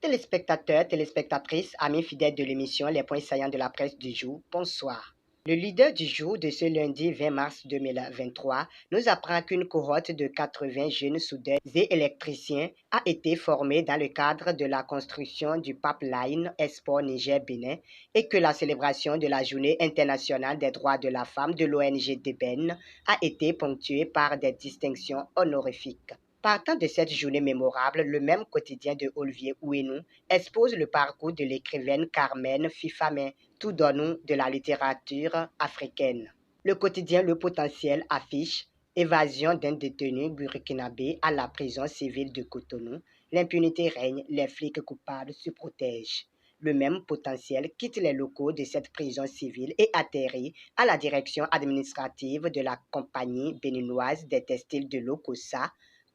Téléspectateurs, téléspectatrices, amis fidèles de l'émission Les Points saillants de la presse du jour, bonsoir. Le leader du jour de ce lundi 20 mars 2023 nous apprend qu'une cohorte de 80 jeunes soudeurs et électriciens a été formée dans le cadre de la construction du pipeline Export Niger-Bénin et que la célébration de la Journée internationale des droits de la femme de l'ONG DEBEN a été ponctuée par des distinctions honorifiques. Partant de cette journée mémorable, le même quotidien de Olivier Ouenou expose le parcours de l'écrivaine Carmen Fifamé Toudonou de la littérature africaine. Le quotidien Le Potentiel affiche évasion d'un détenu burkinabé à la prison civile de Cotonou. L'impunité règne, les flics coupables se protègent. Le même Potentiel quitte les locaux de cette prison civile et atterrit à la direction administrative de la compagnie béninoise des textiles de l'Okossa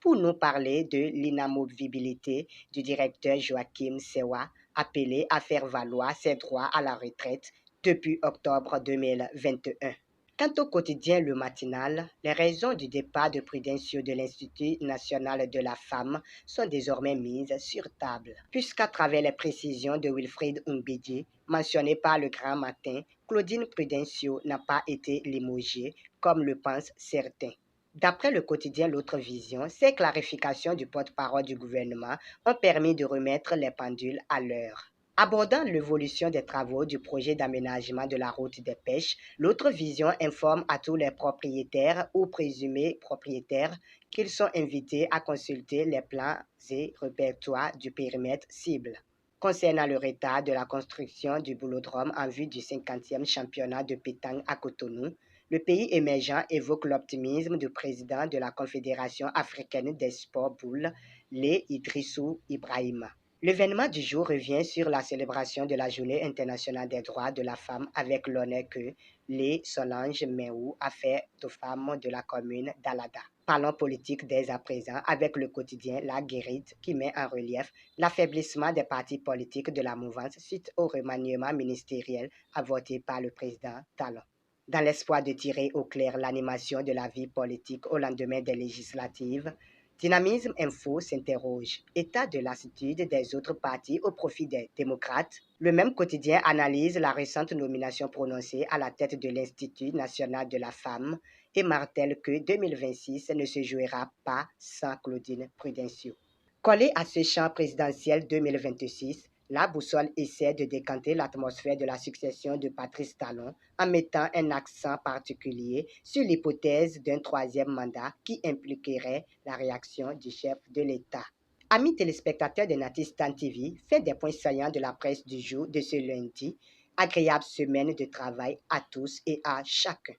pour nous parler de l'inamovibilité du directeur Joachim Sewa, appelé à faire valoir ses droits à la retraite depuis octobre 2021. Quant au quotidien Le Matinal, les raisons du départ de Prudencio de l'Institut national de la femme sont désormais mises sur table, puisqu'à travers les précisions de Wilfried Umbidji, mentionnées par le Grand Matin, Claudine Prudencio n'a pas été limogée, comme le pensent certains. D'après le quotidien L'Autre Vision, ces clarifications du porte-parole du gouvernement ont permis de remettre les pendules à l'heure. Abordant l'évolution des travaux du projet d'aménagement de la route des pêches, L'Autre Vision informe à tous les propriétaires ou présumés propriétaires qu'ils sont invités à consulter les plans et répertoires du périmètre cible. Concernant le retard de la construction du boulodrome en vue du 50e championnat de pétanque à Cotonou, le pays émergent évoque l'optimisme du président de la Confédération africaine des sports boules, Lé Idrissou Ibrahima. L'événement du jour revient sur la célébration de la Journée internationale des droits de la femme avec l'honneur que Lé Solange Meou a fait aux femmes de la commune d'Alada. Parlons politique dès à présent avec le quotidien La Guérite qui met en relief l'affaiblissement des partis politiques de la mouvance suite au remaniement ministériel avorté par le président Talon. Dans l'espoir de tirer au clair l'animation de la vie politique au lendemain des législatives, Dynamisme Info s'interroge. État de lassitude des autres partis au profit des démocrates. Le même quotidien analyse la récente nomination prononcée à la tête de l'Institut national de la femme et martèle que 2026 ne se jouera pas sans Claudine Prudencio. Collé à ce champ présidentiel 2026, la boussole essaie de décanter l'atmosphère de la succession de Patrice Talon en mettant un accent particulier sur l'hypothèse d'un troisième mandat qui impliquerait la réaction du chef de l'État. Amis téléspectateurs de Natistan TV, fin des points saillants de la presse du jour de ce lundi. Agréable semaine de travail à tous et à chacun.